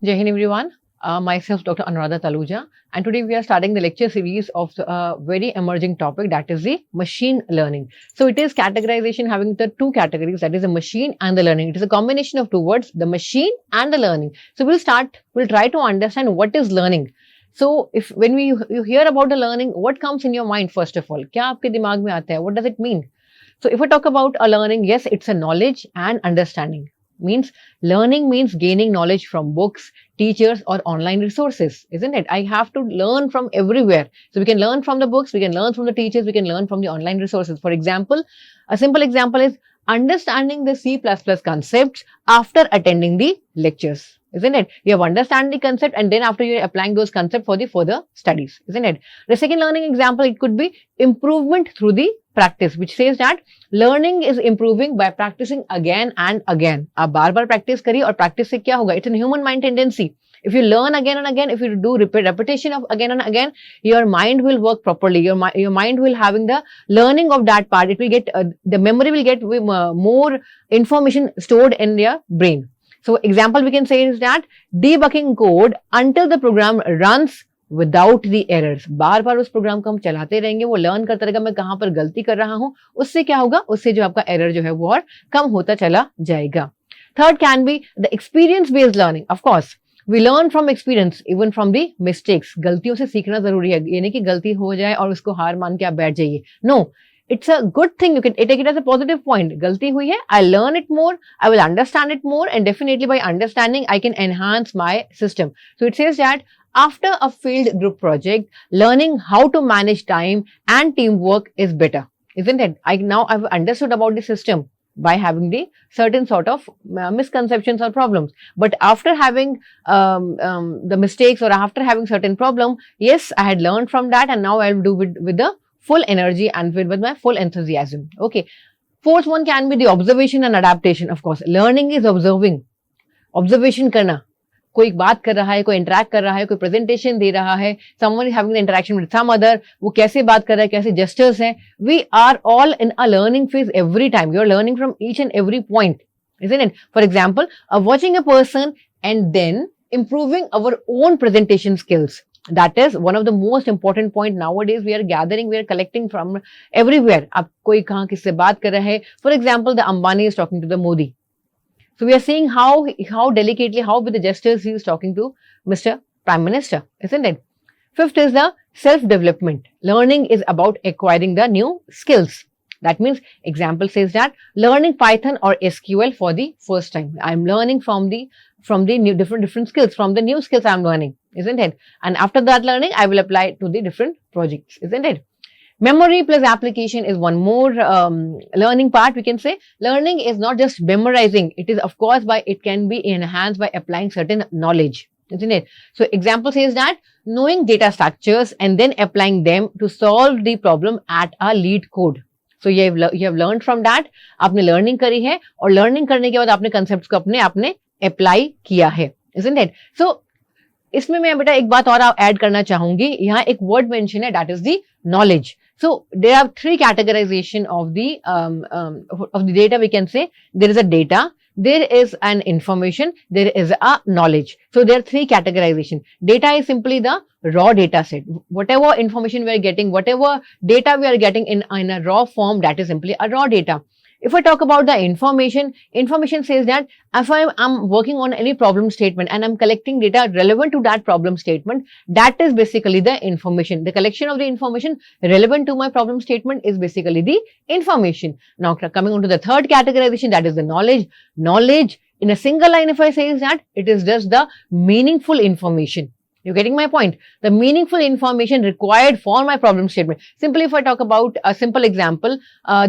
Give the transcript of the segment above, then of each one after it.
Jai Hind everyone. Myself Dr. Anuradha Taluja, and today we are starting the lecture series of a very emerging topic, that is the machine learning. So it is categorization having the two categories, that is the machine and the learning. It is a combination of two words, the machine and the learning. So we'll try to understand what is learning. So if when you hear about the learning, what comes in your mind first of all? क्या आपके दिमाग में आता है? What does it mean? So if I talk about a learning, yes, it's a knowledge and understanding. Means learning means gaining knowledge from books, teachers, or online resources, isn't it? I have to learn from everywhere. So we can learn from the books, we can learn from the teachers, we can learn from the online resources. For example, a simple example is understanding the C++ concepts after attending the lectures, isn't it? You have understand the concept and then after you're applying those concepts for the further studies, isn't it? The second learning example, it could be improvement through the practice, which says that learning is improving by practicing again and again. आप बार बार practice करिए और practice से क्या होगा? It's a human mind tendency. If you learn again and again, if you do repetition of again and again, your mind will work properly. Your mind will having the learning of that part. It will get the memory will get more information stored in your brain. So example we can say is that debugging code until the program runs without the errors. बार बार उस program को हम चलाते रहेंगे, वो learn करता रहेगा मैं कहां पर गलती कर रहा हूं. उससे क्या होगा? उससे जो आपका एरर जो है वो और कम होता चला जाएगा. Third can be the experience based learning. Of course we learn from experience even from the mistakes. गलतियों से सीखना जरूरी है. ये नहीं कि गलती हो जाए और उसको हार मान के आप बैठ जाइए. No, it's a good thing. You can take it as a positive point. गलती हुई है, I learn it more, I will understand it more, and definitely by understanding I can enhance my system. So it says that after a field group project, learning how to manage time and teamwork is better, isn't it? I've understood about the system by having the certain sort of misconceptions or problems. But after having the mistakes or after having certain problem, yes, I had learned from that, and now I'll do with the full energy and with my full enthusiasm. Okay. Fourth one can be the observation and adaptation. Of course, learning is observing. Observation करना. कोई बात कर रहा है, कोई interact कर रहा है, कोई प्रेजेंटेशन दे रहा है, someone is having the interaction with some other, वो कैसे बात कर रहा है, कैसे gestures हैं. We are all in a learning phase every time. You are learning from each and every point, isn't it? For example, watching a person and then improving our own presentation skills. That is one of the most important point nowadays. We are gathering, we are collecting from everywhere. अब कोई कहाँ किससे बात कर रहा है. For example, the Ambani is talking to the Modi. So we are seeing how delicately, how with the gestures he is talking to Mr. Prime Minister, isn't it? Fifth is the self-development. Learning is about acquiring the new skills. That means, example says that learning Python or SQL for the first time. I'm learning from the new different skills, from the new skills I'm learning, isn't it? And after that learning, I will apply it to the different projects, isn't it? Memory plus application is one more learning part. We can say learning is not just memorizing. It is, of course, it can be enhanced by applying certain knowledge, isn't it? So example says that knowing data structures and then applying them to solve the problem at a lead code. So you have learned from that. आपने learning करी है और learning करने के बाद आपने concepts को आपने apply किया है, isn't it? So इसमें मैं बेटा एक बात और ऐड करना चाहूंगी. यहाँ एक word mention है, that is the knowledge. So there are three categorization of the data. We can say there is a data, there is an information, there is a knowledge. So there are three categorization. Data is simply the raw data set. Whatever information we are getting, whatever data we are getting in a raw form, that is simply a raw data. If I talk about the information says that if I'm working on any problem statement and I'm collecting data relevant to that problem statement, that is basically the information. The collection of the information relevant to my problem statement is basically the information. Now coming on to the third categorization, that is the knowledge. Knowledge in a single line, if I say is that it is just the meaningful information. You're getting my point? The meaningful information required for my problem statement. Simply if I talk about a simple example, I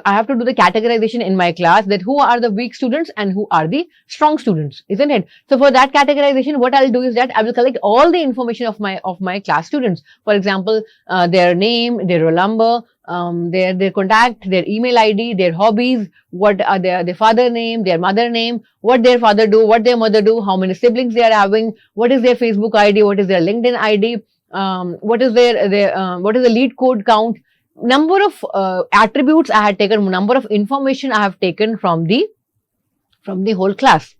have to do the categorization in my class that who are the weak students and who are the strong students, isn't it? So for that categorization, what I'll do is that I will collect all the information of my class students. For example, their name, their roll number, their contact, their email ID, their hobbies, what are their father name, their mother name, what their father do, what their mother do, how many siblings they are having, what is their Facebook ID, what is their LinkedIn ID, what is what is the lead code count, number of attributes I had taken, number of information I have taken from the whole class.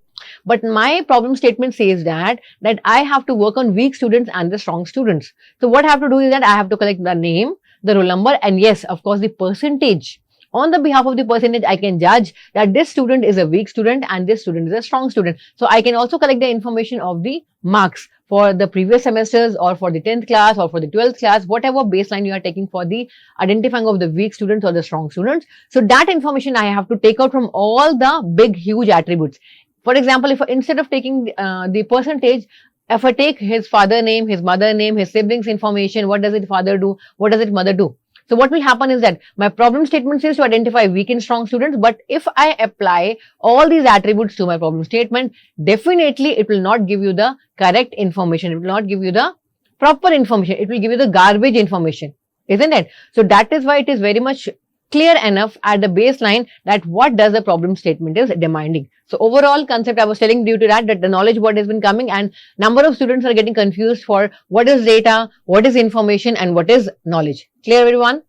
But my problem statement says that I have to work on weak students and the strong students. So what I have to do is that I have to collect the name, the roll number, and yes, of course, the percentage. On the behalf of the percentage, I can judge that this student is a weak student and this student is a strong student. So I can also collect the information of the marks for the previous semesters or for the 10th class or for the 12th class, whatever baseline you are taking for the identifying of the weak students or the strong students. So that information I have to take out from all the big, huge attributes. For example, if instead of taking the percentage, if I take his father name, his mother name, his siblings information, what does it father do, what does it mother do? So what will happen is that my problem statement is to identify weak and strong students, but if I apply all these attributes to my problem statement, definitely it will not give you the correct information. It will not give you the proper information. It will give you the garbage information, isn't it? So that is why it is very much clear enough at the baseline that what does the problem statement is demanding. So overall concept I was telling due to that the knowledge what has been coming and number of students are getting confused for what is data, what is information and what is knowledge. Clear everyone?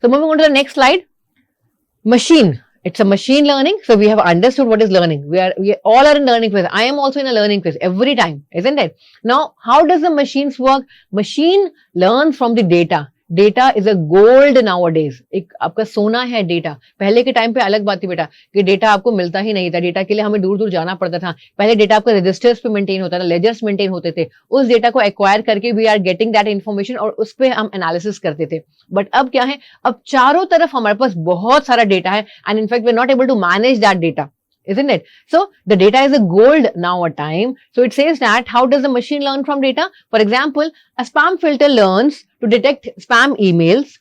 So moving on to the next slide. Machine. It's a machine learning. So we have understood what is learning. We all are in learning phase. I am also in a learning phase every time, isn't it? Now, how does the machines work? Machine learns from the data. Data is a gold now days. एक आपका सोना है data. पहले के time पे अलग बात थी बेटा कि डेटा आपको मिलता ही नहीं था. डेटा के लिए हमें दूर दूर जाना पड़ता था. पहले डेटा आपका रजिस्टर्स पे मेंटेन होता था, लेजर्स मेंटेन होते थे. उस डेटा को एक्वायर करके we are getting that information और उस पर हम एनालिसिस करते थे. बट अब क्या है, अब चारों तरफ हमारे पास बहुत सारा डेटा है and in fact we are not able to manage that data. Isn't it? So the data is a gold now a time. So it says that how does the machine learn from data? For example, a spam filter learns to detect spam emails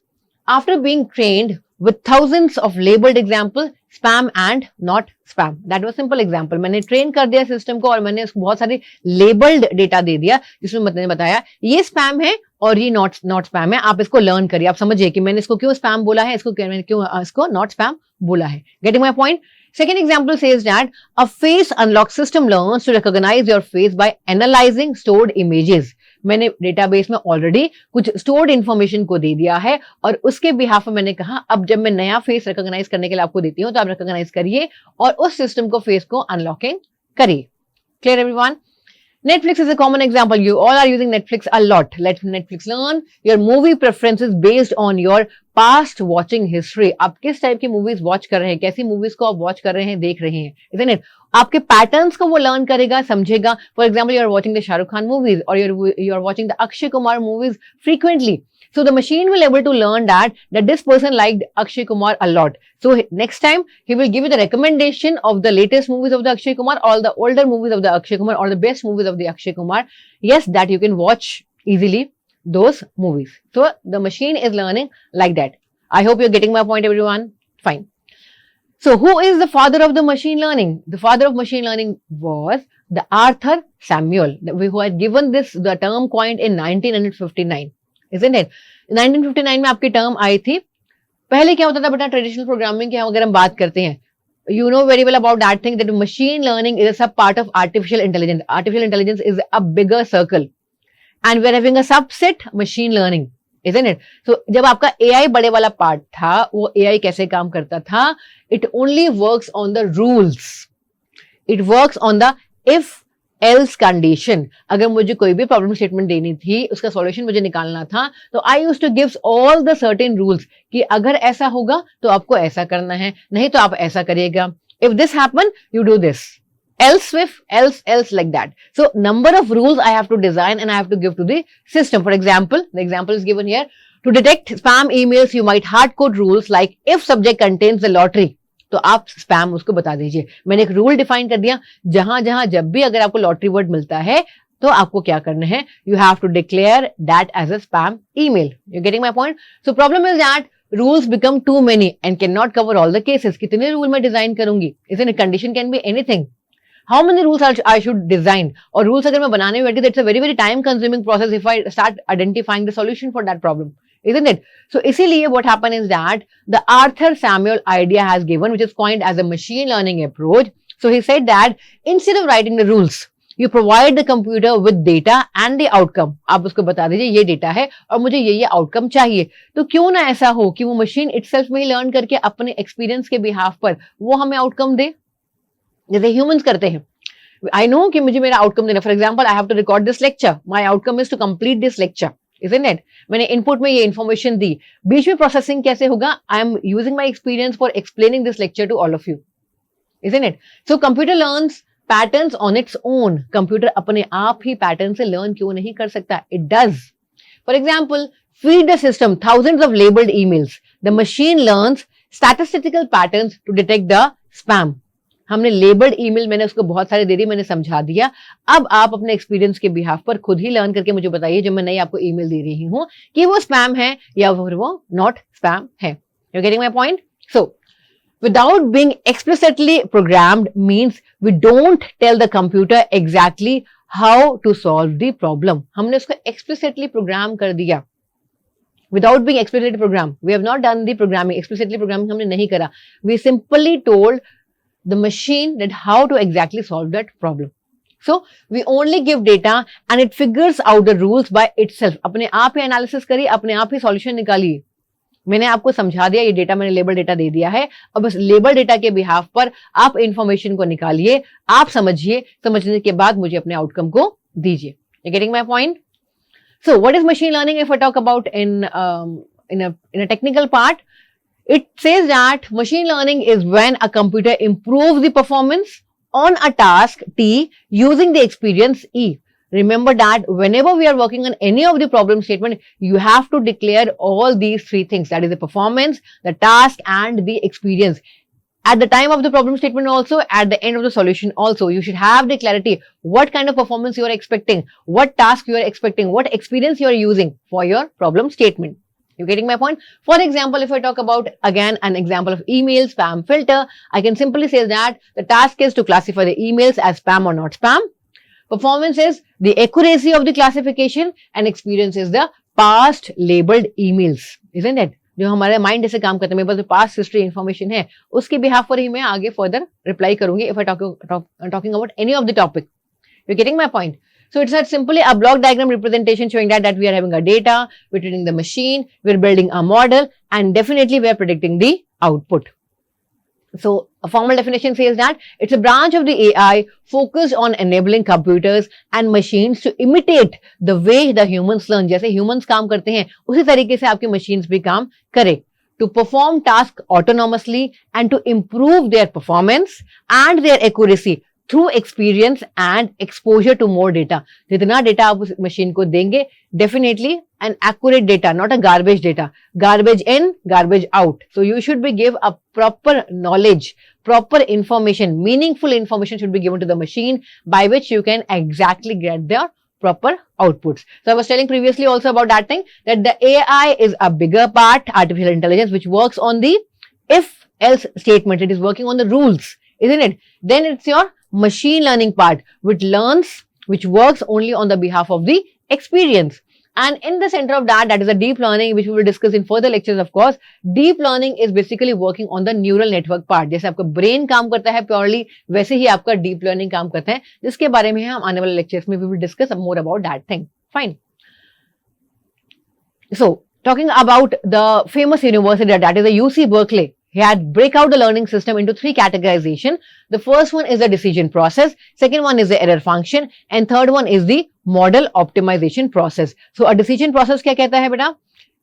after being trained with thousands of labeled examples, spam and not spam. That was simple example. मैंने train कर दिया system को और मैंने उसको बहुत सारे labeled data दे दिया जिसमें मैंने बताया ये spam है और ये not spam है. आप इसको learn करिए. आप समझिए कि मैंने इसको क्यों spam बोला है, क्यों इसको not spam बोला है. Getting my point? Second example says that a face unlock system learns to recognize your face by analyzing stored images. मैंने डेटाबेस में ऑलरेडी कुछ स्टोर्ड इंफॉर्मेशन को दे दिया है और उसके बिहाफ में मैंने कहा अब जब मैं नया फेस रिकॉग्नाइज करने के लिए आपको देती हूँ तो आप रिकॉग्नाइज करिए और उस सिस्टम को फेस को अनलॉकिंग करिए. Clear everyone? Netflix is a common example. You all are using Netflix a lot. Let Netflix learn your movie preferences based on your past watching history. आप किस टाइप की movies watch कर रहे हैं, कैसी movies को आप वॉच कर रहे हैं, देख रहे हैं, isn't it? आपके पैटर्न्स को वो लर्न करेगा, समझेगा. For example you are watching the Shahrukh Khan movies और you are watching the Akshay Kumar movies frequently. So the machine will able to learn that this person liked Akshay Kumar a lot. So next time he will give you the recommendation of the latest movies of the Akshay Kumar, all the older movies of the Akshay Kumar, or the best movies of the Akshay Kumar. Yes, that you can watch easily those movies. So the machine is learning like that. I hope you're getting my point, everyone. Fine. So who is the father of the machine learning? The father of machine learning was the Arthur Samuel, who had given the term coined in 1959. Isn't it? 1959 में आपकी term आई थी. पहले क्या होता था बेटा, traditional programming की अगर हम बात करते हैं, you know very well about that thing that machine learning is a sub part of artificial intelligence. Artificial intelligence is a bigger circle and we are having a subset machine learning, isn't it? So जब आपका AI बड़े वाला part था, वो AI कैसे काम करता था? It only works on the rules. It works on the if else condition. अगर मुझे कोई भी प्रॉब्लम स्टेटमेंट देनी थी, उसका सॉल्यूशन मुझे निकालना था, तो I used two gives all the certain rules कि अगर ऐसा होगा तो आपको ऐसा करना है, नहीं तो आप ऐसा करिएगा. If this happen you do this, else if else like that. So number of rules I have to design and I have to give to the system. For example, the example is given here. To detect spam emails you might hard code rules like if subject contains the lottery, तो आप spam उसको बता दीजिए. मैंने एक rule define कर दिया, जहां जहां जब भी अगर आपको लॉटरी वर्ड मिलता है तो आपको क्या करना है, you have to declare that as a spam email. You getting my point? So problem is that rules become too many and can not cover all the cases. कितने रूल मैं design करूंगी? इसमें condition can be anything. How many rules I should design? और rules अगर मैं बनाने में बैठी, that's a very very time consuming process if I start identifying the solution for that problem, isn't it? So इसीलिए what happened is that the Arthur Samuel idea has given, which is coined as a machine learning approach. So he said that instead of writing the rules, you provide the computer with data and the outcome. आप उसको बता दीजिए ये data है और मुझे ये outcome चाहिए. तो क्यों ना ऐसा हो कि वो मशीन इटसेल्फ में ही लर्न करके अपने एक्सपीरियंस के बिहाफ पर वो हमें आउटकम दे, जैसे ह्यूमंस करते हैं. I know कि मुझे मेरा आउटकम देना, for example I have to record this lecture, my outcome is to complete this lecture, isn't it? मैंने इनपुट में ये इन्फॉर्मेशन दी, बीच में प्रोसेसिंग कैसे होगा? I am using my experience for explaining this lecture to all of you, isn't it? So computer learns patterns on its own. Computer अपने आप ही पैटर्न से लर्न क्यों नहीं कर सकता? It does. For example, feed the system thousands of labeled emails. The machine learns statistical patterns to detect the spam. हमने labelled email, मैंने उसको बहुत सारे दे दी, मैंने समझा दिया. अब आप अपने एक्सपीरियंस के बिहाफ पर खुद ही लर्न करके मुझे बताइए, जब मैं नई आपको ईमेल दे रही हूं, कि वो स्पैम है या फिर वो नॉट स्पैम है. You getting my point? So without being explicitly programmed means we don't tell the computer exactly how to solve the problem. हमने उसको explicitly program कर दिया. Without being explicitly programmed, we have not done the programming. Explicitly programming हमने नहीं करा. We simply told the machine that how to exactly solve that problem. So we only give data and it figures out the rules by itself. अपने आप ही analysis करिए, अपने आप ही solution निकालिए. मैंने आपको समझा दिया, ये डेटा मैंने लेबल डेटा दे दिया है. अब बस लेबल डेटा के बिहाफ पर आप इंफॉर्मेशन को निकालिए, आप समझिए, समझने के बाद मुझे अपने आउटकम को दीजिए. You getting my point? So what is machine learning if I talk about in a technical part? It says that machine learning is when a computer improves the performance on a task T using the experience E. Remember that whenever we are working on any of the problem statement, you have to declare all these three things. That is the performance, the task, and the experience. At the time of the problem statement also, at the end of the solution also, you should have the clarity what kind of performance you are expecting, what task you are expecting, what experience you are using for your problem statement. You getting my point? For example, if I talk about again an example of email spam filter, I can simply say that the task is to classify the emails as spam or not spam. Performance is the accuracy of the classification and experience is the past labeled emails, isn't it? जो हमारे mind जैसे काम करते हैं, मेरे पास past history information है, उसके behalf पर ही मैं आगे फर्दर रिप्लाई करूंगी if I talking about any of the topic. You getting my point? So it's not simply a block diagram representation showing that we are having a data, we're training the machine, we're building a model, and definitely we are predicting the output. So a formal definition says that it's a branch of the AI focused on enabling computers and machines to imitate the way the humans learn. जैसे humans काम करते हैं, उसी तरीके से आपकी machines भी काम करें. To perform tasks autonomously and to improve their performance and their accuracy through experience and exposure to more data. जितना डेटा आप उस मशीन को देंगे, definitely an accurate data, not a garbage data. Garbage in, garbage out. So you should be give a proper knowledge, proper information, meaningful information should be given to the machine by which you can exactly get their proper outputs. So I was telling previously also about that thing, that the AI is a bigger part, artificial intelligence, which works on the if-else statement. It is working on the rules, isn't it? Then it's your machine learning part, which works only on the behalf of the experience. And in the center of that is the deep learning, which we will discuss in further lectures, of course. Deep learning is basically working on the neural network part. जैसे आपका brain काम करता है purely, वैसे ही आपका deep learning काम करता है, जिसके बारे में हम आने वाले lectures में we will discuss more about that thing. Fine. So, talking about the famous university, that is the UC Berkeley. He had break out the learning system into three categorization. The first one is the decision process, second one is the error function, and third one is the model optimization process. So a decision process क्या कहता है बेटा?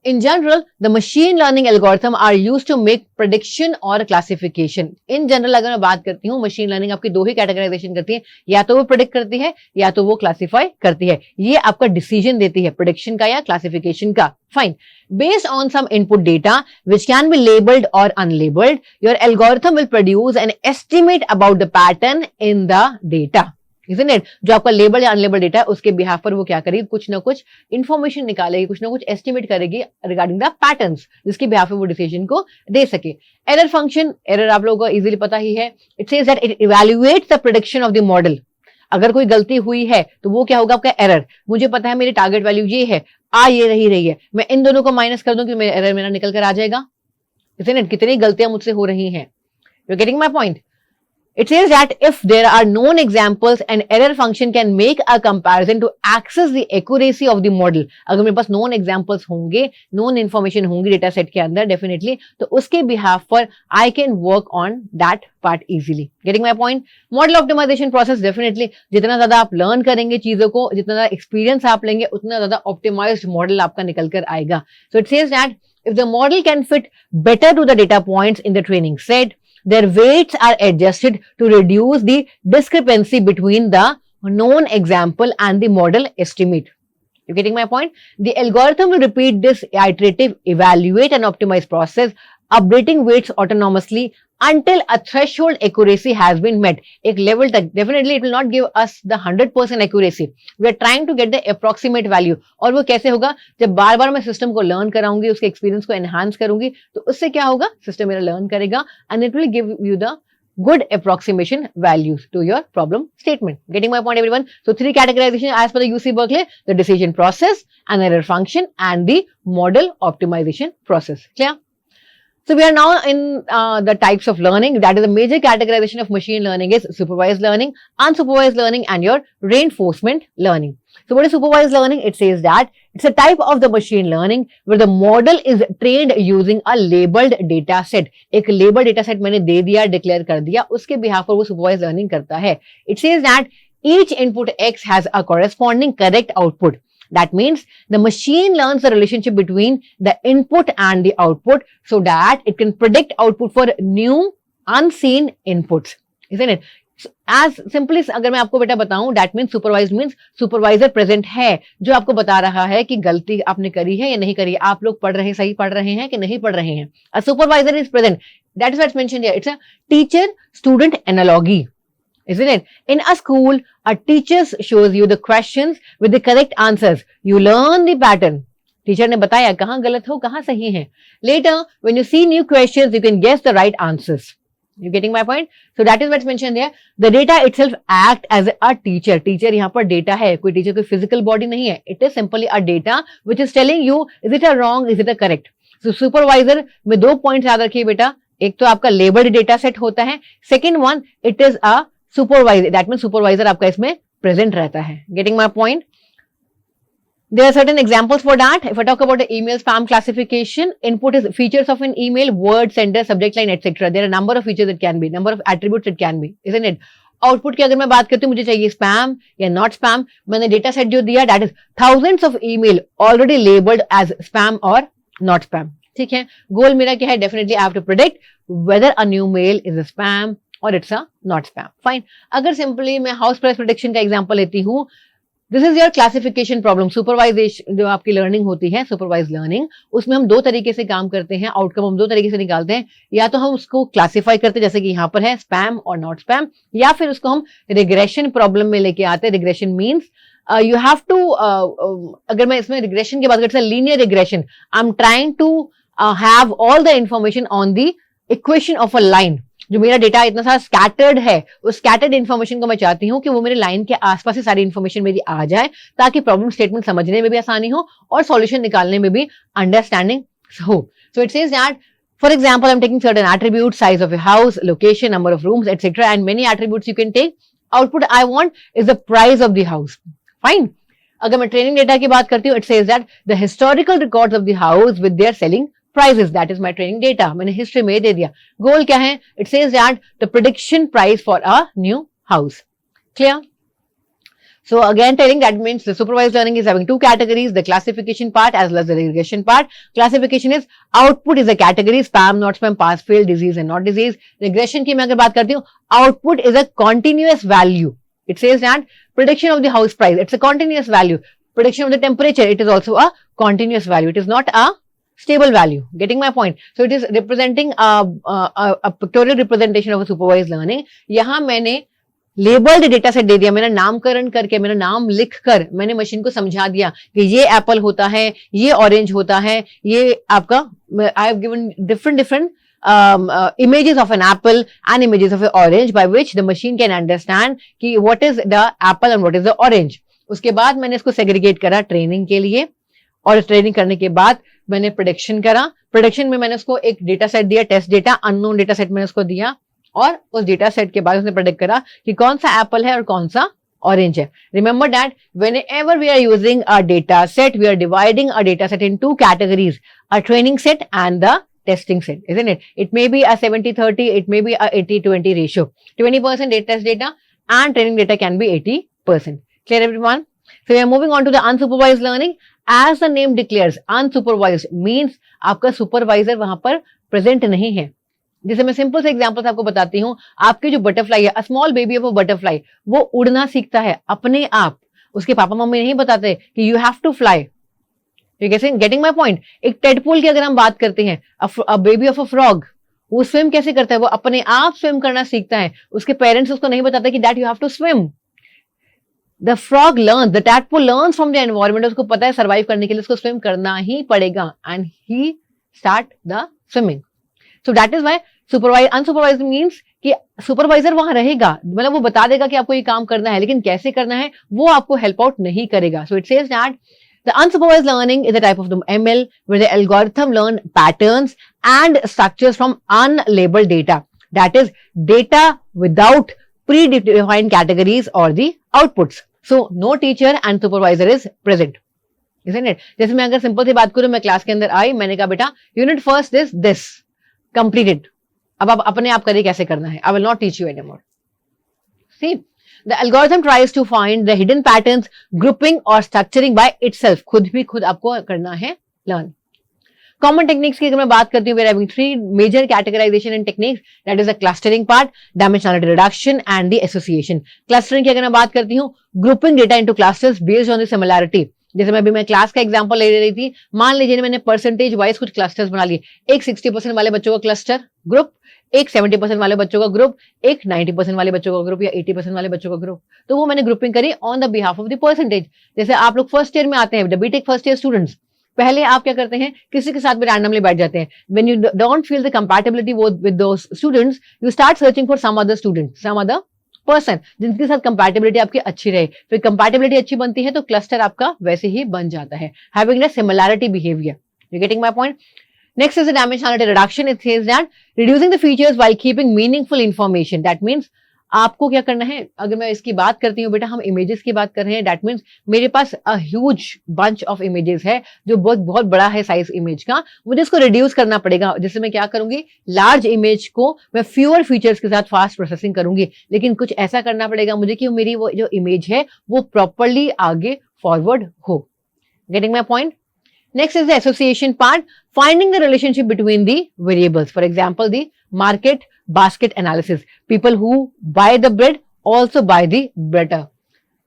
In general, the machine learning algorithm are used to make prediction or classification. In general, अगर मैं बात करती हूँ, machine learning आपकी दो ही categorization करती है, या तो वो predict करती है, या तो वो classify करती है. ये आपका decision देती है, prediction का या classification का. Fine. Based on some input data, which can be labeled or unlabeled, your algorithm will produce an estimate about the pattern in the data. Isn't it? जो आपका लेबल या अनलेबल डेटा है, उसके behalf पर वो क्या करेगी, कुछ ना कुछ इंफॉर्मेशन निकालेगी, कुछ ना कुछ एस्टिमेट करेगी रिगार्डिंग द पैटर्न्स, जिसके बिहाफ पे वो डिसीजन को दे सके. एरर फंक्शन, एरर आप लोगों को इजीली पता ही है. It says that it evaluates the prediction of the model. अगर कोई गलती हुई है तो वो क्या होगा, आपका एरर. मुझे पता है मेरी टारगेट वैल्यू ये है, ये रही है, मैं इन दोनों को माइनस कर दूं कि मेरा एरर मेरा निकल कर आ जाएगा. Isn't it? कितनी गलतियां मुझसे हो रही हैं. You are getting my point. It says that if there are known examples, an error function can make a comparison to access the accuracy of the model. अगर मेरे पास known examples होंगे, known information होंगी data set के अंदर definitely, तो उसके behalf पर I can work on that part easily. Getting my point? Model optimization process definitely जितना ज़्यादा आप learn करेंगे चीज़ों को, जितना ज़्यादा experience आप लेंगे, उतना ज़्यादा optimized model आपका निकल कर आएगा. So it says that if the model can fit better to the data points in the training set, their weights are adjusted to reduce the discrepancy between the known example and the model estimate. You getting my point? The algorithm will repeat this iterative evaluate and optimize process, updating weights autonomously until a threshold accuracy has been met. एक level तक definitely it will not give us the 100% accuracy. We are trying to get the approximate value. और वो कैसे होगा? जब बार बार मैं system को learn कराऊंगी, उसके एक्सपीरियंस को एनहांस करूंगी, तो उससे क्या होगा? सिस्टम मेरा लर्न करेगा and it will give you the good approximation values to your problem statement. Getting my point, everyone? So 3 categorization as per the UC Berkeley: the decision process, an error function, and the model optimization process. Clear? So we are now in the types of learning. That is the major categorization of machine learning is supervised learning, unsupervised learning, and your reinforcement learning. So what is supervised learning? It says that it's a type of the machine learning where the model is trained using a labeled data set. एक labeled data set मैंने दे दिया, declare कर दिया, उसके behalf पर वो supervised learning करता है. It says that each input X has a corresponding correct output. That means the machine learns the relationship between the input and the output so that it can predict output for new unseen inputs. Isn't it? So, as simply अगर मैं आपको बेटा बताऊं, that means supervised means supervisor present है, जो आपको बता रहा है कि गलती आपने करी है या नहीं करी है, आप लोग पढ़ रहे सही पढ़ रहे हैं कि नहीं पढ़ रहे हैं. A supervisor is present. That is what's mentioned here. It's a teacher-student analogy. Isn't it? In a school, a teacher shows you the questions with the correct answers. You learn the pattern. Teacher ने बताया कहाँ गलत हो, कहाँ सही है. Later, when you see new questions, you can guess the right answers. You getting my point? So that is what's mentioned there. The data itself act as a teacher. Teacher यहाँ पर data है. कोई teacher कोई physical body नहीं है. It is simply a data which is telling you is it a wrong, is it a correct. So supervisor में 2 points याद रखिए बेटा. एक तो आपका labeled data set होता है. Second one, it is a supervisor. That means supervisor आपका इसमें present रहता है. Getting my point? There are certain examples for that. If I talk about the email spam classification, input is features of an email, word, sender, subject line, etc. There are a number of features it can be, number of attributes it can be, isn't it? Output की अगर मैं बात करती हूँ, मुझे चाहिए spam या not spam. मैंने डेटा सेट जो दिया that is thousands of email already labelled as spam और नॉट स्पैम. ठीक है, गोल मेरा क्या है? Definitely I have to predict whether a new mail is a spam or it's a not spam. Fine. अगर simply मैं house price prediction का example लेती हूँ, this is your classification problem. Supervision जो आपकी लर्निंग होती है, सुपरवाइज लर्निंग, उसमें हम 2 तरीके से काम करते हैं. आउटकम हम 2 तरीके से निकालते हैं. या तो हम उसको क्लासिफाई करते हैं जैसे कि यहाँ पर है स्पैम और नॉट स्पैम, या फिर उसको हम रिग्रेशन प्रॉब्लम में लेके आते हैं. Regression means you have to, अगर मैं इसमें रिग्रेशन की बात करते हैं, linear regression. I am trying to have all the information on the equation of a line. जो मेरा डेटा इतना सारा स्कैटर्ड है, उस स्कैटर्ड इन्फॉर्मेशन को मैं चाहती हूँ कि वो मेरे लाइन के आसपास से सारी इन्फॉर्मेशन मेरी आ जाए, ताकि प्रॉब्लम स्टेटमेंट समझने में भी आसानी हो और सॉल्यूशन निकालने में भी अंडरस्टैंडिंग हो. So it says that, for example, I am taking certain attribute, size of your house, location, number of rooms, etcetera, and many attributes you can take. Output I want is the price of the house. Fine. अगर मैं training data की बात करती हूँ, it says that the historical records of the house with their selling prices, that is my training data. मैंने history में दे दिया. गोल क्या है? It says that the prediction price for a new house. Clear? So again telling that means the supervised learning is having 2 categories, the classification part as well as the regression part. Classification is output is a category, spam, not spam, pass, fail, disease and not disease. Regression की मैं अगर बात करती हूँ, output is a continuous value. It says that prediction of the house price, it's a continuous value. Prediction of the temperature, it is also a continuous value. It is not a stable value. Getting my point? So it is representing a pictorial representation of a supervised learning. यहाँ मैंने labelled data set दे दिया, मैंने नामकरण करके, मेरा नाम लिखकर मैंने मशीन को समझा दिया कि ये एप्पल होता है, ये ऑरेंज होता है, ये आपका, I have given different images of an apple and images of an orange by which the machine can understand कि what is the apple and what is the orange. उसके बाद मैंने इसको सेग्रीगेट करा ट्रेनिंग के लिए, और ट्रेनिंग करने के बाद मैंने प्रेडिक्शन करा. प्रेडिक्शन में मैंने उसको एक डेटा सेट दिया, test data, unknown data set मैंने उसको दिया, और उस डेटा सेट के बाद उसने प्रेडिक्ट करा कि कौन सा एप्पल है और कौन सा ऑरेंज है. Remember that whenever we are using a data set, we are dividing a data set in two categories, a training set and the testing set, isn't it? It may be a 70-30, it may be a 80-20 ratio. 20% test data and training data can be 80%. Clear everyone? So we are moving on to the unsupervised learning. As the name declares, unsupervised means आपका supervisor वहां पर present नहीं है. जैसे मैं simple से examples आपको बताती हूँ. आपके जो बटरफ्लाई है, small baby of a butterfly, वो उड़ना सीखता है अपने आप. उसके पापा मम्मी नहीं बताते कि you have to fly. Getting my point. एक टेडपोल की अगर हम बात करते हैं, a baby of a frog, वो स्विम कैसे करता है? वो अपने आप स्विम करना सीखता है. उसके पेरेंट्स उसको नहीं बताते कि that you have to swim. The frog learn, the tadpole learns from the environment. उसको पता है सर्वाइव करने के लिए उसको स्विम करना ही पड़ेगा, and he start the swimming. So that is why unsupervised means कि सुपरवाइजर वहां रहेगा, मतलब वो बता देगा कि आपको ये काम करना है, लेकिन कैसे करना है वो आपको हेल्प आउट नहीं करेगा. सो it says that the unsupervised learning is a type of the ML where the algorithm learn patterns and structures from unlabeled data, that is data without predefined categories or the outputs. So no teacher and supervisor is present, isn't it? जैसे मैं अगर simple सी बात करूं, मैं class के अंदर आई, मैंने कहा बेटा यूनिट फर्स्ट दिस कंप्लीटेड, अब आप अपने आप करिए कैसे करना है. I will not teach you anymore. See, the algorithm tries to find the hidden patterns, grouping और स्ट्रक्चरिंग बाय इटसेल्फ. खुद आपको करना है लर्न. कॉमन टेक्निक्स की अगर मैं बात करती हूँ, we're having three major categorization and techniques, that is the clustering part, dimensionality reduction and the association. Clustering की अगर मैं बात करती हूँ, grouping data into clusters based on the similarity. जैसे मैं क्लास का एग्जांपल ले रही थी, मान लीजिए मैंने परसेंटेज वाइज कुछ क्लस्टर्स बना लिए. एक 60% वाले बच्चों का क्लस्टर ग्रुप, एक 70% वाले बच्चों का ग्रुप, एक 90% वाले बच्चों का ग्रुप या 80% वाले बच्चों का ग्रुप. तो वो मैंने ग्रुपिंग करी on the behalf of the percentage. जैसे आप लोग फर्स्ट ईयर में आते हैं, बीटेक फर्स्ट ईयर स्टूडेंट्स, पहले आप क्या करते हैं, किसी के साथ भी रैंडमली बैठ जाते हैं. When you don't feel the compatibility with those students, you start searching for some other student, some other person जिनके साथ कंपैटिबिलिटी आपकी अच्छी रहे. फिर कंपैटिबिलिटी अच्छी बनती है तो क्लस्टर आपका वैसे ही बन जाता है, having a similarity behaviour. You getting my point? Next is the dimensionality reduction. It says that reducing the features while keeping meaningful information. That means आपको क्या करना है, अगर मैं इसकी बात करती हूँ बेटा, हम इमेजेस की बात कर रहे हैं. दैट मीन्स मेरे पास a huge bunch of images है जो बहुत बड़ा है साइज इमेज का, मुझे इसको रिड्यूस करना पड़ेगा. जैसे मैं क्या करूंगी, लार्ज इमेज को मैं फ्यूअर फीचर्स के साथ फास्ट प्रोसेसिंग करूंगी, लेकिन कुछ ऐसा करना पड़ेगा मुझे कि मेरी वो जो इमेज है वो प्रॉपरली आगे फॉरवर्ड हो. Getting my point? Next is the association part, finding the relationship between the variables. For example, the market basket analysis. People who buy the bread also buy the butter.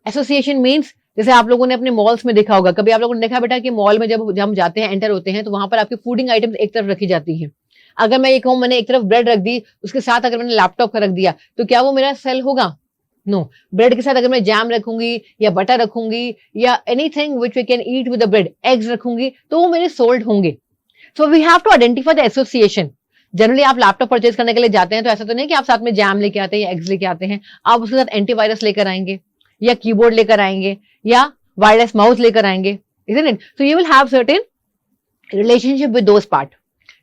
Association means, जैसे आप लोगों ने अपने malls में देखा होगा, कभी आप लोगों ने देखा बेटा कि मॉल में जब हम जाते हैं, एंटर होते हैं, तो वहां पर आपकी फूडिंग आइटम्स एक तरफ रखी जाती हैं. अगर मैं ये कहूँ मैंने एक तरफ ब्रेड रख दी, उसके साथ अगर मैंने लैपटॉप का रख दिया, तो क्या वो मेरा सेल होगा? नो. ब्रेड के साथ अगर मैं जैम रखूंगी या बटर रखूंगी या anything which we can eat with the bread, eggs रखूंगी, तो वो मेरे सोल्ड होंगे. So we have to identify the association. Generally आप लैपटॉप परचेज करने के लिए जाते हैं तो ऐसा तो नहीं कि आप साथ में जैम लेके आते हैं या एग्स लेके आते हैं. आप उसके साथ एंटीवायरस लेकर आएंगे या कीबोर्ड लेकर आएंगे या वायरलेस माउस लेकर आएंगे, isn't it? So you will have certain relationship with those part.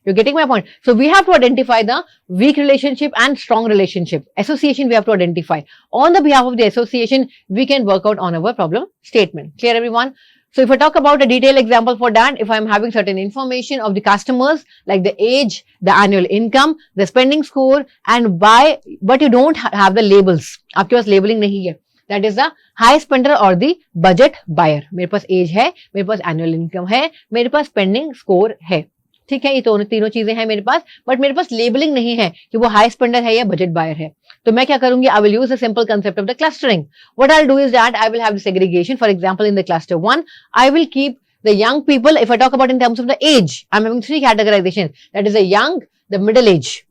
You're getting my point? So we have to identify the weak relationship and strong relationship. Association we have to identify. On the behalf of the association, we can work out on our problem statement. Clear everyone? So if I talk about a detailed example for that, if I'm having certain information of the customers, like the age, the annual income, the spending score, and buy, but you don't have the labels. आपके पास labeling नहीं है. That is the high spender or the budget buyer. मेरे पास age है, मेरे पास annual income है, मेरे पास spending score है. ठीक है, ये तो तीनों चीजें हैं मेरे पास, बट मेरे पास लेबलिंग नहीं है कि वो हाई स्पेंडर है या बजट बायर है. तो मैं क्या करूंगी, I will use the simple concept of the clustering. What I will do is that I will have the segregation. For example in the cluster 1 I will keep the young people. If I talk about in terms of the age, I am having 3 categorization, that is the young, the middle age,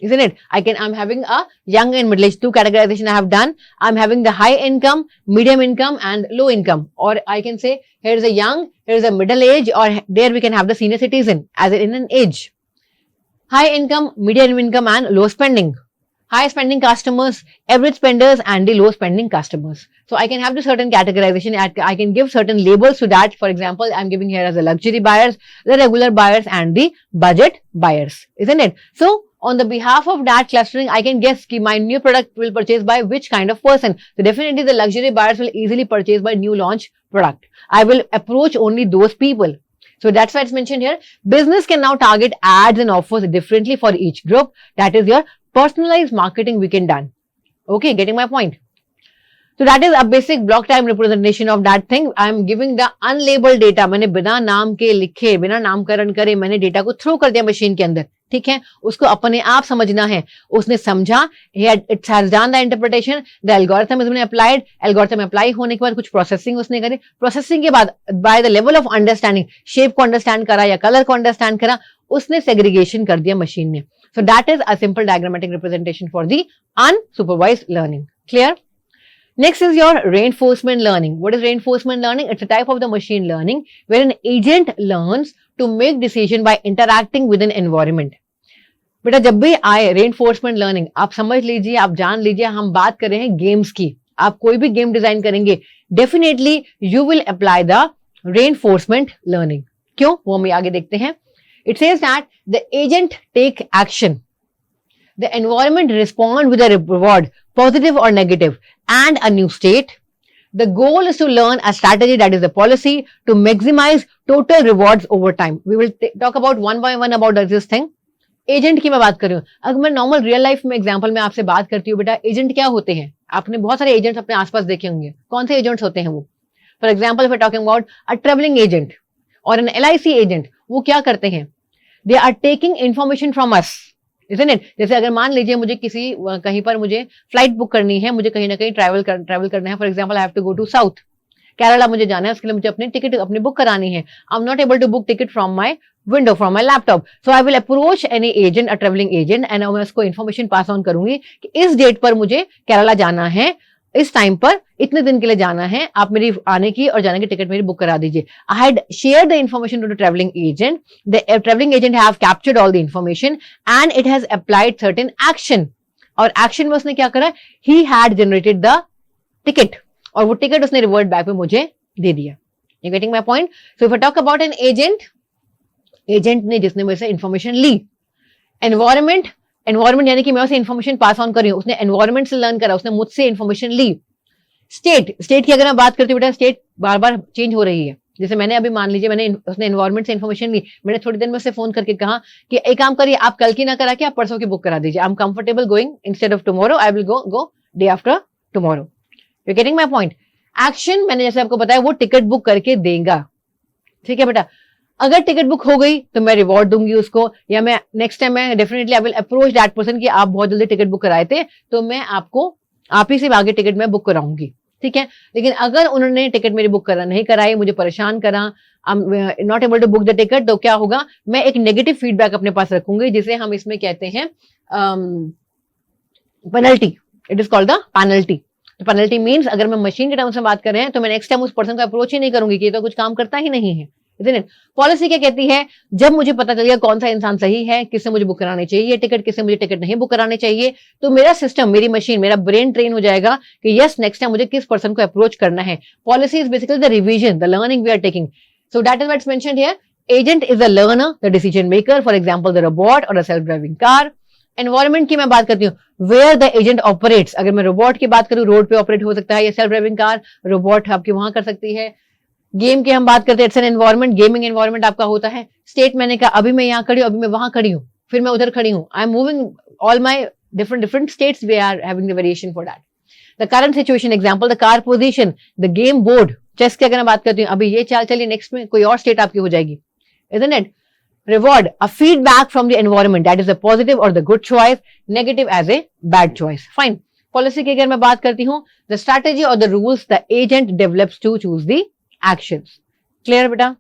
isn't it? I'm having a young and middle age, 2 categorization I have done. I'm having the high income, medium income and low income. Or I can say here is a young, here is a middle age, or there we can have the senior citizen as in an age. High income, medium income and low spending. High spending customers, average spenders and the low spending customers. So I can have the certain categorization. I can give certain labels to that. For example, I'm giving here as the luxury buyers, the regular buyers, and the budget buyers, isn't it? So on the behalf of that clustering, I can guess that my new product will purchase by which kind of person. So definitely the luxury buyers will easily purchase by new launch product. I will approach only those people. So that's why it's mentioned here. Business can now target ads and offers differently for each group. That is your personalized marketing we can done. Okay, getting my point? So that is a basic block time representation of that thing. I am giving the unlabeled data. मैंने बिना नाम के लिखे, बिना नामकरण करे मैंने data को थ्रो कर दिया मशीन के अंदर. ठीक है, उसको अपने आप समझना है. उसने समझा, it has done the interpretation, the algorithm is been applied. algorithm apply होने के बाद कुछ प्रोसेसिंग उसने करी. प्रोसेसिंग के बाद by the level of understanding, shape को अंडरस्टैंड करा या कलर को अंडरस्टैंड करा, उसने सेग्रीगेशन कर दिया मशीन ने. So that is a simple diagrammatic representation for the unsupervised learning. Clear? Next is your reinforcement learning. What is reinforcement learning? It's a type of the machine learning where an agent learns to make decision by interacting with an environment. बेटा जब भी आए reinforcement learning, आप समझ लीजिए, आप जान लीजिए, हम बात कर रहे हैं गेम्स की. आप कोई भी गेम डिजाइन करेंगे, definitely you will apply the reinforcement learning. क्यों? वो हम आगे देखते हैं. It says that the agent take action. The environment respond with a reward, positive or negative, and a new state. The goal is to learn a strategy, that is a policy, to maximize total rewards over time. We will talk about one by one about this thing. Agent की मैं बात कर रही हूँ. अगर मैं normal real life में example में आपसे बात करती हूँ, बेटा एजेंट क्या होते हैं? आपने बहुत सारे एजेंट्स अपने आसपास देखे होंगे. कौन से एजेंट्स होते हैं वो? For example, if talking about a travelling agent और एन LIC एजेंट, वो क्या करते हैं? They are taking information from us, isn't it? जैसे अगर मान लीजिए मुझे किसी कहीं पर मुझे फ्लाइट बुक करनी है, मुझे कहीं ना कहीं ट्रैवल करना है. For example, I have to go to south Kerala, मुझे जाना है, उसके लिए मुझे अपनी टिकट अपनी बुक करानी है. I am not able to book ticket from my window, from my laptop. So I will approach any agent, a travelling agent, and मैं उसको इन्फॉर्मेशन पास ऑन करूंगी कि इस डेट पर मुझे केरला जाना है, इस टाइम पर इतने दिन के लिए जाना है, आप मेरी आने की और जाने की टिकट मेरी बुक करा दीजिए. I had share the information to the travelling agent. The travelling agent have captured all the information and it has applied certain action. और एक्शन में उसने क्या करा? He had generated the ticket, और वो टिकट उसने रिवर्ट बैक में मुझे दे दिया. You getting my point? So if I talk about an agent, agent ने जिसने मुझे से इन्फॉर्मेशन ली. एनवायरमेंट यानी कि मैं उसे इन्फॉर्मेशन पास ऑन कर रही हूं, उसने एनवायरमेंट से लर्न करा, उसने मुझसे इन्फॉर्मेशन ली. स्टेट की अगर मैं बात करती हूँ बेटा, स्टेट बार बार चेंज हो रही है. जैसे मैंने अभी मान लीजिए उसने एनवायरमेंट से इन्फॉर्मेशन ली, मैंने थोड़ी देर में उससे फोन करके कहा कि एक काम करिए, आप कल की ना करा के आप परसों की बुक करा दीजिए. I am comfortable going instead of tomorrow, I will go day after tomorrow. You getting my point? Action मैंने जैसे आपको बताया, वो टिकट बुक करके देगा. ठीक है बेटा, अगर टिकट बुक हो गई तो मैं रिवॉर्ड दूंगी उसको, या मैं नेक्स्ट टाइम मैं definitely I will approach that person कि आप बहुत जल्दी टिकट बुक कराए थे, तो मैं आपको आप ही से आगे टिकट मैं बुक कराऊंगी. ठीक है, लेकिन अगर उन्होंने टिकट मेरी बुक नहीं कराई, मुझे परेशान करा, not able to book the ticket, तो क्या होगा? मैं एक नेगेटिव फीडबैक अपने पास रखूंगी, जिसे हम इसमें कहते हैं penalty. It is called the penalty. तो पेनल्टी मीन्स अगर मैं मशीन के टर्म्स में बात कर रहे हैं तो मैं नेक्स्ट टाइम उस पर्सन को अप्रोच ही नहीं करूंगी कि ये तो कुछ काम करता ही नहीं है. पॉलिसी क्या कहती है? जब मुझे पता चल गया कौन सा इंसान सही है, किससे मुझे बुक करानी चाहिए टिकट, किससे मुझे टिकट नहीं बुक करानी चाहिए, तो मेरा सिस्टम, मेरी मशीन, मेरा ब्रेन ट्रेन हो जाएगा कि यस, नेक्स्ट टाइम मुझे किस पर्सन को अप्रोच करना है. Policy is basically the revision, the learning we are taking. So that is what is mentioned here. Agent is the learner, the decision maker, for example the robot और the self driving car. Environment की मैं बात करती हूँ, where the agent operates. अगर मैं robot की बात करूँ, रोड पे ऑपरेट हो सकता है, या सेल्फ ड्राइविंग कार रोबोट आपकी वहां कर सकती है. गेम की हम बात करते हैं, it's an environment, gaming environment आपका होता है. स्टेट मैंने कहा अभी मैं यहाँ खड़ी हूँ, अभी मैं वहां खड़ी हूँ, फिर मैं उधर खड़ी हूँ. I am moving all my different states, we are having the variation for that. The current situation example, the car position, the game board. Chess की अगर मैं बात करती हूँ, अभी ये चाल चलिए, नेक्स्ट में कोई और स्टेट आपकी हो जाएगी, isn't it? Reward, a feedback from the environment, that is a positive or the good choice, negative as a bad choice. Fine. Policy की अगर मैं बात करती हूँ, the strategy or the rules the agent develops to choose the actions. Clear बेटा?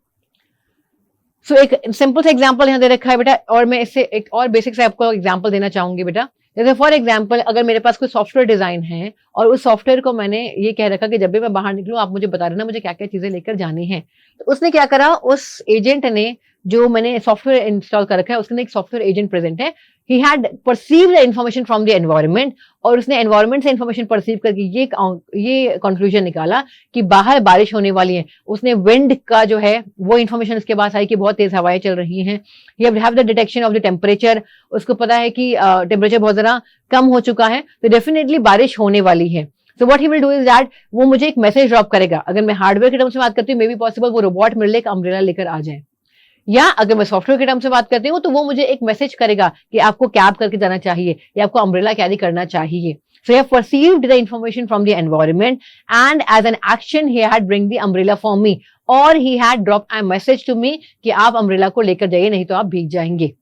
So एक simple सा example यहाँ दे रखा है बेटा, और मैं इससे एक और बेसिक से आपको एग्जाम्पल देना चाहूंगी बेटा. जैसे फॉर एग्जाम्पल, अगर मेरे पास कोई सॉफ्टवेयर डिजाइन है और उस सॉफ्टवेयर को मैंने ये कह रखा कि जब भी मैं बाहर निकलूं आप मुझे बता देना मुझे क्या क्या चीजें लेकर जानी है, तो उसने क्या करा, उस एजेंट ने जो मैंने सॉफ्टवेयर इंस्टॉल कर रखा है उसके अंदर एक सॉफ्टवेयर एजेंट प्रेजेंट है. He had perceived the information from the environment और उसने environment से information perceive करके ये conclusion निकाला कि बाहर बारिश होने वाली है. उसने wind का जो है वो information उसके पास आई कि बहुत तेज हवाएं चल रही हैं. He have the detection of the temperature. उसको पता है कि temperature बहुत ज़्यादा कम हो चुका है तो definitely बारिश होने वाली है. So what he will do is that वो मुझे एक मैसेज ड्रॉप करेगा. अगर मैं हार्डवेयर के टर्म्स में बात करती हूँ मे बी पॉसिबल वो रोबोट मेरे लिए एक अम्ब्रेला लेकर आ जाए, या अगर मैं सॉफ्टवेयर के टर्म से बात करती हूँ तो वो मुझे एक मैसेज करेगा कि आपको कैब करके जाना चाहिए या आपको अम्ब्रेला कैरी करना चाहिए. So he have perceived the information from the environment and as an action he had bring the umbrella for me or he had dropped a message to me कि आप umbrella को लेकर जाइए नहीं तो आप भीग जाएंगे.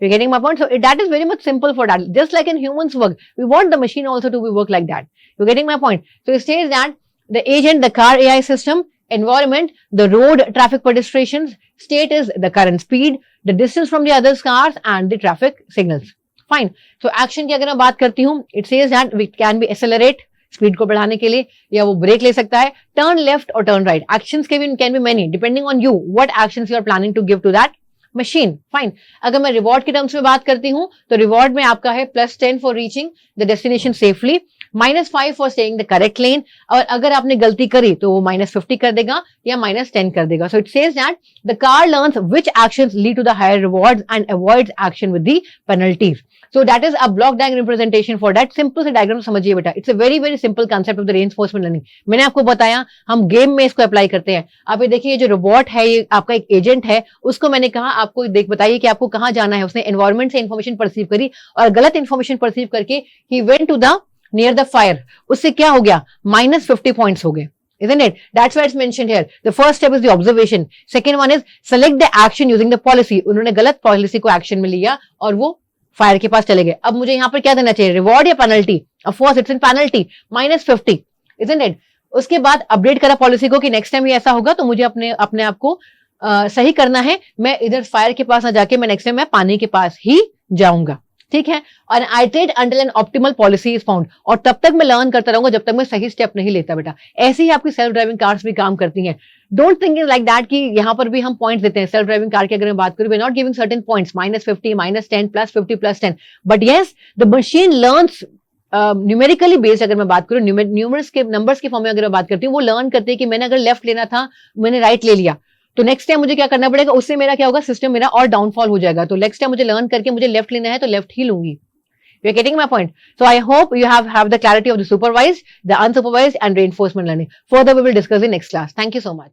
You're getting my point? So that is very much simple for that. Just like in humans work, we want the machine also to be work like that. You're getting my point? So it says that the agent, the car AI system, environment, the road traffic pedestrians, state is the current speed, the distance from the other cars and the traffic signals. Fine. So action की अगर मैं बात करती हूँ, it says that we can be accelerate speed को बढ़ाने के लिए या वो ब्रेक ले सकता है, टर्न लेफ्ट और turn right. Actions can be many depending on you what actions you are planning to give to that machine. Fine. अगर मैं रिवॉर्ड के टर्म्स में बात करती हूँ तो रिवॉर्ड में आपका है +10 for reaching the destination safely, -5 for staying the correct lane, और अगर आपने गलती करी तो वो -50 कर देगा या -10 कर देगा. So it says that the car learns which actions lead to the higher rewards and avoids action with the penalties. So that is a block diagram representation for that. Simple से डायग्राम समझिए बेटा. It's a very very simple concept of the reinforcement learning. मैंने आपको बताया हम game में इसको apply करते हैं. आप ये देखिए जो रोबोट है ये आपका एक एजेंट है, उसको मैंने कहा आपको बताइए कि आपको कहाँ जाना है. उसने एनवायरमेंट से इन्फॉर्मेशन परसीव करी और गलत इन्फॉर्मेशन परसीव करके he went to the near the fire. उससे क्या हो गया, -50 पॉइंट्स हो गए. Isn't it? That's why it's mentioned here. The first step is the observation. Second one is select the action using the policy. उन्होंने गलत policy को action में लिया और वो फायर के पास चले गए. अब मुझे यहाँ पर क्या देना चाहिए, रिवॉर्ड या penalty? Of course it's in penalty, -50. Isn't it? उसके बाद अपडेट करा पॉलिसी को कि नेक्स्ट टाइम ये ऐसा होगा तो मुझे अपने आप को सही करना है. मैं इधर फायर के पास ना जाके मैं नेक्स्ट टाइम मैं पानी के पास ही जाऊंगा. ठीक है. और iterate until an optimal policy is found. और तब तक मैं लर्न करता रहूंगा जब तक मैं सही स्टेप नहीं लेता बेटा. ऐसे ही आपकी सेल्फ ड्राइविंग कार्स भी काम करती हैं. Don't think is like that कि यहाँ पर भी हम पॉइंट्स देते हैं. सेल्फ ड्राइविंग कार की अगर मैं बात करूं, we are not giving certain points, -50, -10, +50, +10. But yes the machine learns numerically based. अगर मैं बात करूं न्यूमरस के नंबर्स के फॉर्म में अगर मैं बात करती हूँ, वो लर्न करते हैं कि मैंने अगर लेफ्ट लेना था मैंने राइट ले लिया तो नेक्स्ट टाइम मुझे क्या करना पड़ेगा, उससे मेरा क्या होगा, सिस्टम मेरा और डाउनफॉल हो जाएगा. तो नेक्स्ट टाइम मुझे लर्न करके मुझे लेफ्ट लेना है तो लेफ्ट ही लूंगी. You're getting my point. So I hope you have the clarity of the supervised, the unsupervised and reinforcement learning. Further we will discuss in next class. Thank you so much.